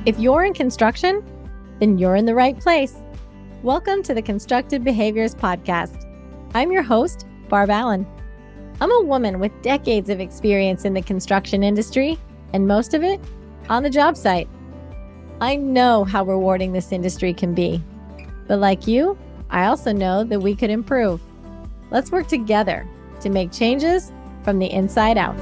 If you're in construction, then you're in the right place. Welcome to the Constructive Behaviors Podcast. I'm your host, Barb Allen. I'm a woman with decades of experience in the construction industry, and most of it on the job site. I know how rewarding this industry can be, but like you, I also know that we could improve. Let's work together to make changes from the inside out.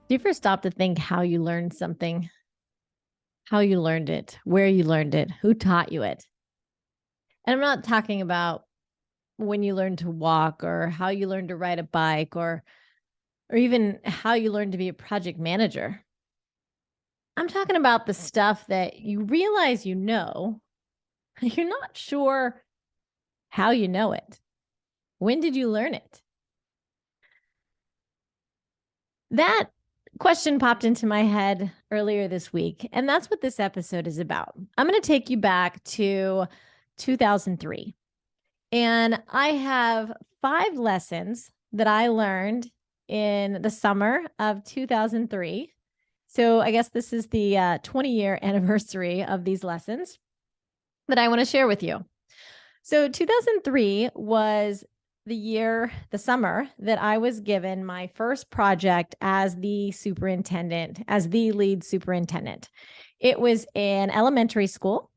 Do you ever stop to think how you learned something? How you learned it, where you learned it, who taught you it? And I'm not talking about when you learned to walk or how you learned to ride a bike or even how you learned to be a project manager. I'm talking about the stuff that you realize you know, you're not sure how you know it. When did you learn it? That question popped into my head earlier this week, and that's what this episode is about. I'm going to take you back to 2003, and I have 5 lessons that I learned in the summer of 2003. So I guess this is the 20-year anniversary of these lessons that I want to share with you. So 2003 was the summer that I was given my first project as the superintendent, as the lead superintendent. It was an elementary school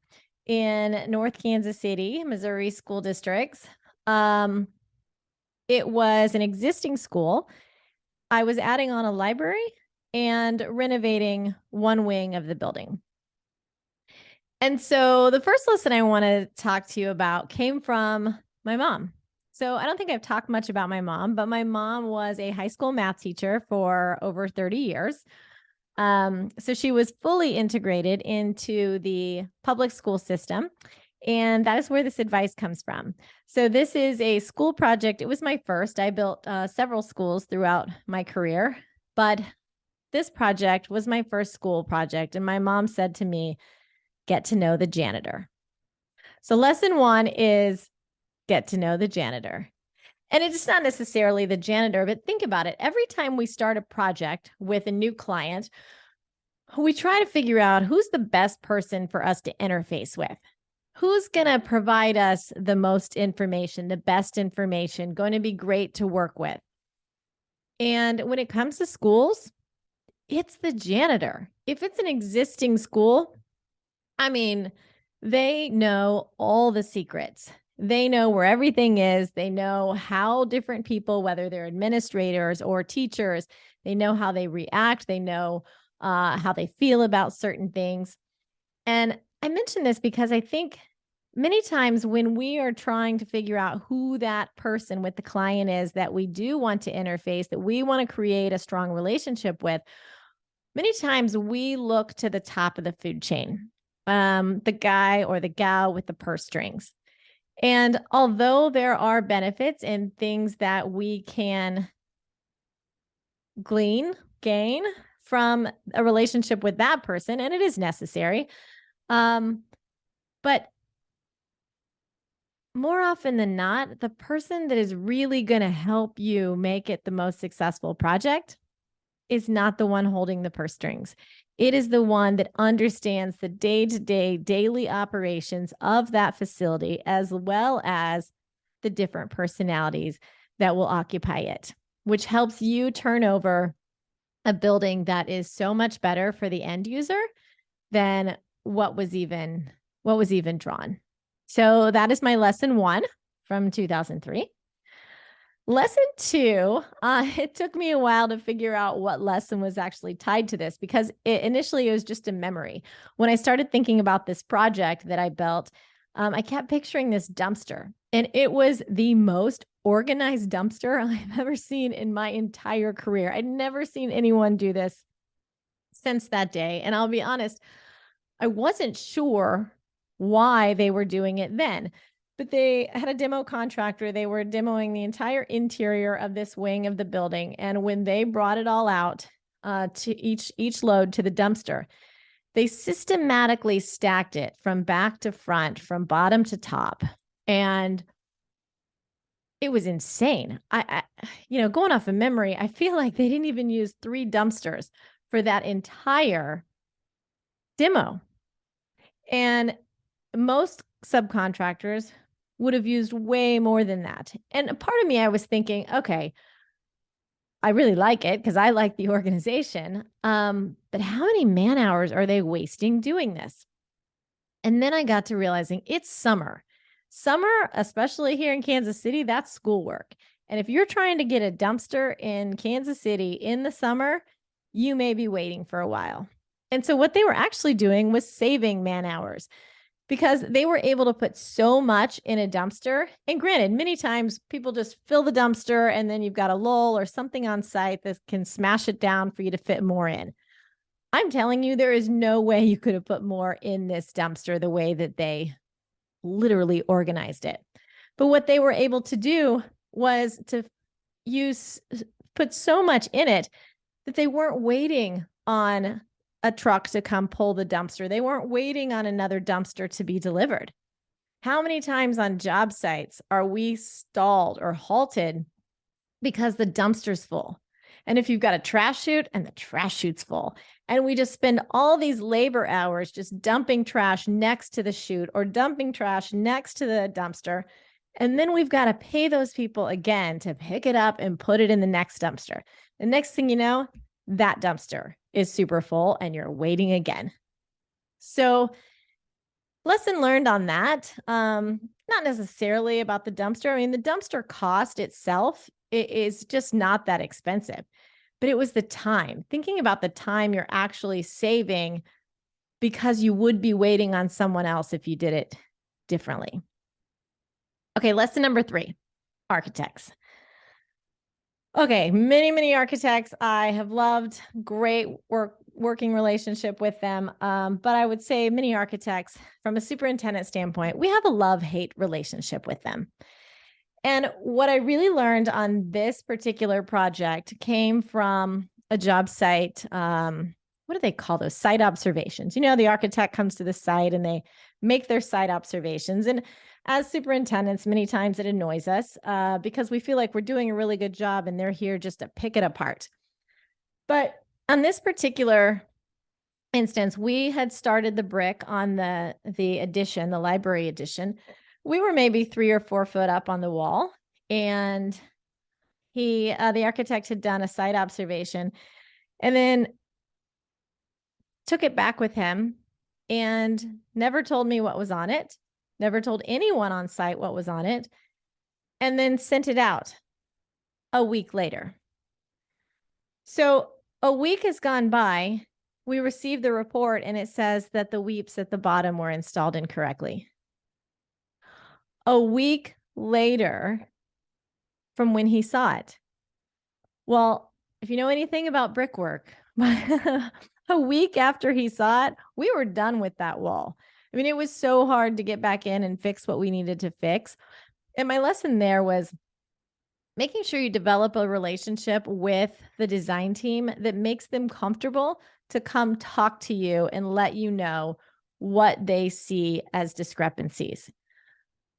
in North Kansas City, Missouri school districts. It was an existing school. I was adding on a library and renovating one wing of the building. And so the first lesson I want to talk to you about came from my mom. So I don't think I've talked much about my mom, but my mom was a high school math teacher for over 30 years. So she was fully integrated into the public school system. And that is where this advice comes from. So this is a school project. It was my first. I built several schools throughout my career, but this project was my first school project. And my mom said to me, get to know the janitor. So lesson 1 is get to know the janitor. And it's not necessarily the janitor, but think about it. Every time we start a project with a new client, we try to figure out who's the best person for us to interface with. Who's going to provide us the most information, the best information, going to be great to work with. And when it comes to schools, it's the janitor. If it's an existing school, they know all the secrets. They know where everything is. They know how different people, whether they're administrators or teachers, they know how they react. They know how they feel about certain things. And I mention this because I think many times when we are trying to figure out who that person with the client is that we do want to interface, that we want to create a strong relationship with, many times we look to the top of the food chain, the guy or the gal with the purse strings. And although there are benefits and things that we can gain from a relationship with that person, and it is necessary, but more often than not, the person that is really going to help you make it the most successful project is not the one holding the purse strings. It is the one that understands the day-to-day, daily operations of that facility, as well as the different personalities that will occupy it, which helps you turn over a building that is so much better for the end user than what was even drawn. So that is my lesson 1 from 2003. Lesson 2, it took me a while to figure out what lesson was actually tied to this because initially it was just a memory. When I started thinking about this project that I built, I kept picturing this dumpster, and it was the most organized dumpster I've ever seen in my entire career. I'd never seen anyone do this since that day. And I'll be honest, I wasn't sure why they were doing it then. But they had a demo contractor. They were demoing the entire interior of this wing of the building. And when they brought it all out to each load to the dumpster, they systematically stacked it from back to front, from bottom to top. And it was insane. Going off of memory, I feel like they didn't even use 3 dumpsters for that entire demo. And most subcontractors would have used way more than that. And a part of me, I was thinking, okay, I really like it because I like the organization. But how many man hours are they wasting doing this? And then I got to realizing it's summer. Summer, especially here in Kansas City, that's schoolwork. And if you're trying to get a dumpster in Kansas City in the summer, you may be waiting for a while. And so what they were actually doing was saving man hours because they were able to put so much in a dumpster. And granted, many times people just fill the dumpster and then you've got a lull or something on site that can smash it down for you to fit more in. I'm telling you, there is no way you could have put more in this dumpster the way that they literally organized it. But what they were able to do was to put so much in it that they weren't waiting on a truck to come pull the dumpster. They weren't waiting on another dumpster to be delivered. How many times on job sites are we stalled or halted because the dumpster's full? And if you've got a trash chute and the trash chute's full, and we just spend all these labor hours just dumping trash next to the chute or dumping trash next to the dumpster, and then we've got to pay those people again to pick it up and put it in the next dumpster. The next thing you know, that dumpster is super full and you're waiting again. So lesson learned on that, not necessarily about the dumpster. I mean, the dumpster cost itself is just not that expensive, but it was the time, thinking about the time you're actually saving because you would be waiting on someone else if you did it differently. Okay, lesson number 3, architects. Okay, many architects I have loved, great working relationship with them. But I would say many architects, from a superintendent standpoint, we have a love-hate relationship with them. And what I really learned on this particular project came from a job site. What do they call those? Site observations. The architect comes to the site and they make their site observations. And as superintendents, many times it annoys us because we feel like we're doing a really good job and they're here just to pick it apart. But on this particular instance, we had started the brick on the addition, the library addition. We were maybe 3 or 4 foot up on the wall, and the architect had done a site observation and then took it back with him and never told me what was on it, never told anyone on site what was on it, and then sent it out a week later. So a week has gone by. We received the report and it says that the weeps at the bottom were installed incorrectly. A week later from when he saw it. Well, if you know anything about brickwork, a week after he saw it, we were done with that wall. I mean, it was so hard to get back in and fix what we needed to fix. And my lesson there was making sure you develop a relationship with the design team that makes them comfortable to come talk to you and let you know what they see as discrepancies.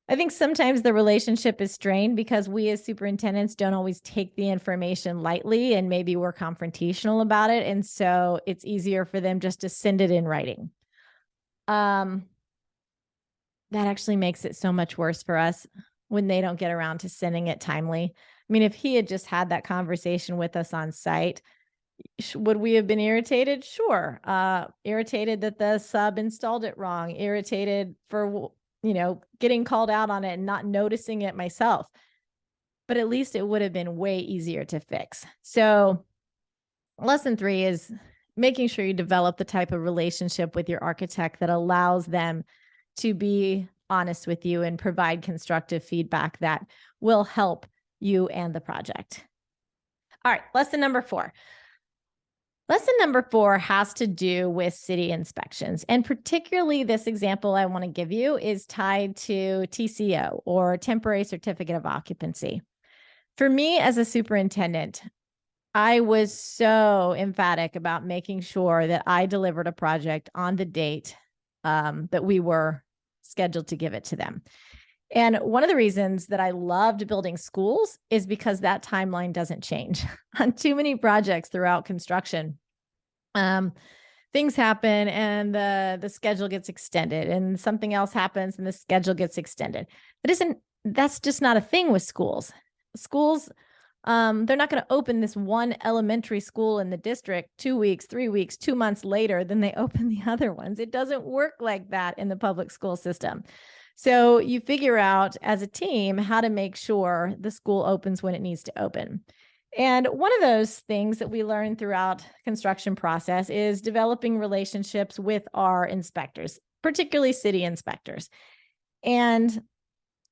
I think sometimes the relationship is strained because we as superintendents don't always take the information lightly and maybe we're confrontational about it. And so it's easier for them just to send it in writing. That actually makes it so much worse for us when they don't get around to sending it timely. I mean, if he had just had that conversation with us on site, would we have been irritated? Sure. Irritated that the sub installed it wrong, irritated for getting called out on it and not noticing it myself. But at least it would have been way easier to fix. So lesson 3 is making sure you develop the type of relationship with your architect that allows them to be honest with you and provide constructive feedback that will help you and the project. All right, lesson number 4. Lesson number 4 has to do with city inspections. And particularly this example I want to give you is tied to TCO, or temporary certificate of occupancy. For me as a superintendent, I was so emphatic about making sure that I delivered a project on the date that we were scheduled to give it to them. And one of the reasons that I loved building schools is because that timeline doesn't change on too many projects throughout construction. Things happen and the schedule gets extended, and something else happens and the schedule gets extended. That's just not a thing with schools. Schools, they're not going to open this one elementary school in the district 2 weeks, 3 weeks, 2 months later than they open the other ones. It doesn't work like that in the public school system. So you figure out as a team how to make sure the school opens when it needs to open. And one of those things that we learn throughout construction process is developing relationships with our inspectors, particularly city inspectors. And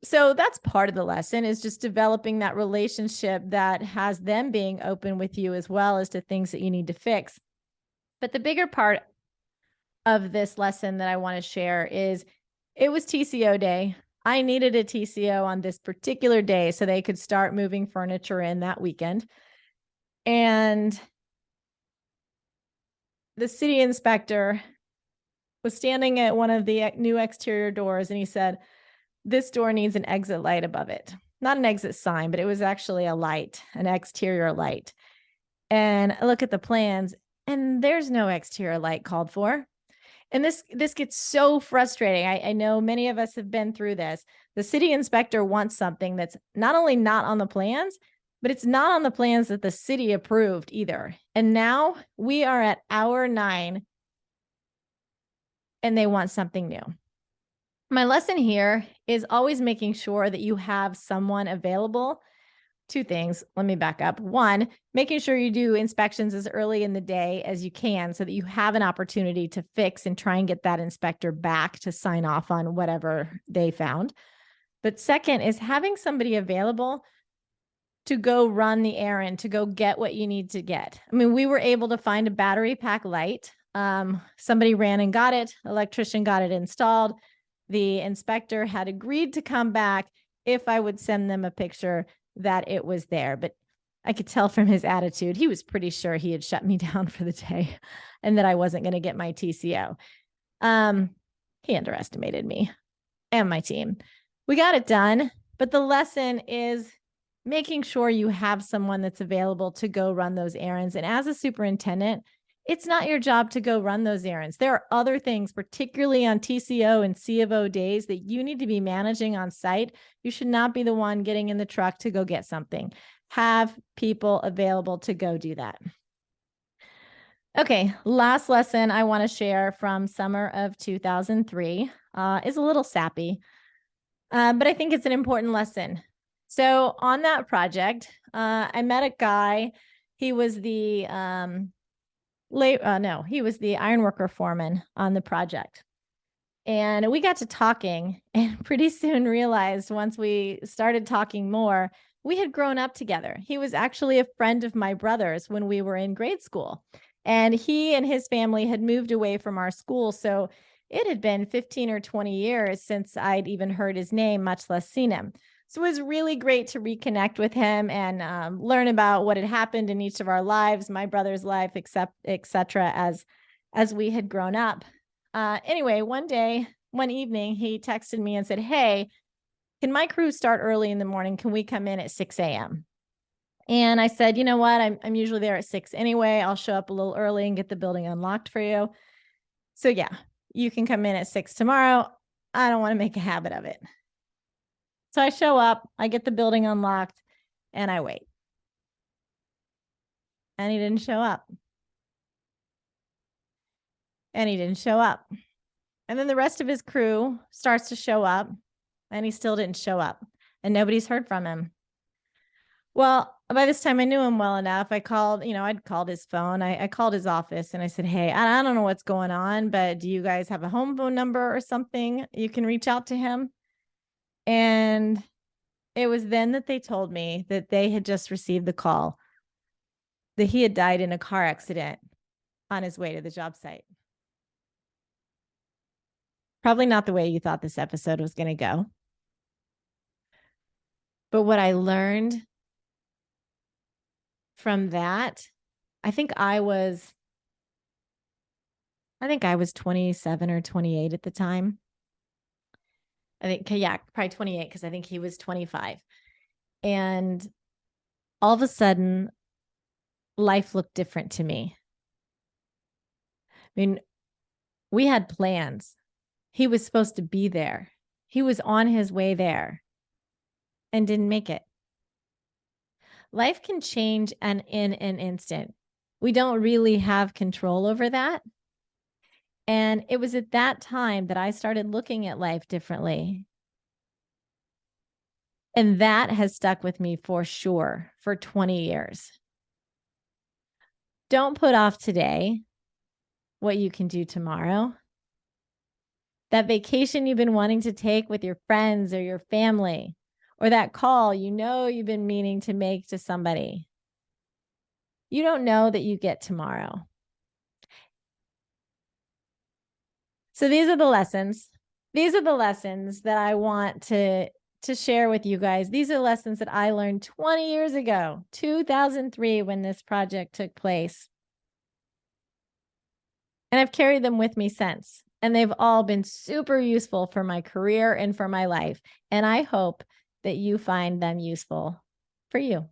so that's part of the lesson, is just developing that relationship that has them being open with you as well as to things that you need to fix. But the bigger part of this lesson that I want to share is it was TCO day. I needed a TCO on this particular day so they could start moving furniture in that weekend. And the city inspector was standing at one of the new exterior doors, and he said, "This door needs an exit light above it." Not an exit sign, but it was actually a light, an exterior light. And I look at the plans, and there's no exterior light called for. And this gets so frustrating. I know many of us have been through this. The city inspector wants something that's not only not on the plans, but it's not on the plans that the city approved either. And now we are at hour 9 and they want something new. My lesson here is always making sure that you have someone available. 2 things. Let me back up. 1, making sure you do inspections as early in the day as you can so that you have an opportunity to fix and try and get that inspector back to sign off on whatever they found. But second is having somebody available to go run the errand, to go get what you need to get. I mean, we were able to find a battery pack light. Somebody ran and got it. Electrician got it installed. The inspector had agreed to come back if I would send them a picture that it was there. But I could tell from his attitude, he was pretty sure he had shut me down for the day and that I wasn't going to get my TCO. He underestimated me and my team. We got it done, but the lesson is making sure you have someone that's available to go run those errands. And as a superintendent, it's not your job to go run those errands. There are other things, particularly on TCO and C of O days, that you need to be managing on site. You should not be the one getting in the truck to go get something. Have people available to go do that. Okay, last lesson I want to share from summer of 2003 is a little sappy, but I think it's an important lesson. So on that project, I met a guy. He was the he was the ironworker foreman on the project. And we got to talking and pretty soon realized, once we started talking more, we had grown up together. He was actually a friend of my brother's when we were in grade school. And he and his family had moved away from our school. So it had been 15 or 20 years since I'd even heard his name, much less seen him. So it was really great to reconnect with him and learn about what had happened in each of our lives, my brother's life, et cetera, as we had grown up. Anyway, one evening, he texted me and said, "Hey, can my crew start early in the morning? Can we come in at 6 a.m.?" And I said, "You know what? I'm usually there at 6 anyway. I'll show up a little early and get the building unlocked for you. So yeah, you can come in at 6 tomorrow. I don't want to make a habit of it." So I show up, I get the building unlocked, and I wait. And he didn't show up. And he didn't show up. And then the rest of his crew starts to show up, and he still didn't show up. And nobody's heard from him. Well, by this time I knew him well enough. I'd called his phone. I called his office and I said, "Hey, I don't know what's going on, but do you guys have a home phone number or something you can reach out to him?" And it was then that they told me that they had just received the call that he had died in a car accident on his way to the job site. Probably not the way you thought this episode was going to go. But what I learned from that, I think I was 27 or 28 at the time. I think, yeah, probably 28, because I think he was 25. And all of a sudden, life looked different to me. I mean, we had plans. He was supposed to be there. He was on his way there and didn't make it. Life can change in an instant. We don't really have control over that. And it was at that time that I started looking at life differently. And that has stuck with me for sure for 20 years. Don't put off today what you can do tomorrow. That vacation you've been wanting to take with your friends or your family, or that call you've been meaning to make to somebody. You don't know that you get tomorrow. So these are the lessons. These are the lessons that I want to share with you guys. These are lessons that I learned 20 years ago, 2003, when this project took place. And I've carried them with me since. And they've all been super useful for my career and for my life. And I hope that you find them useful for you.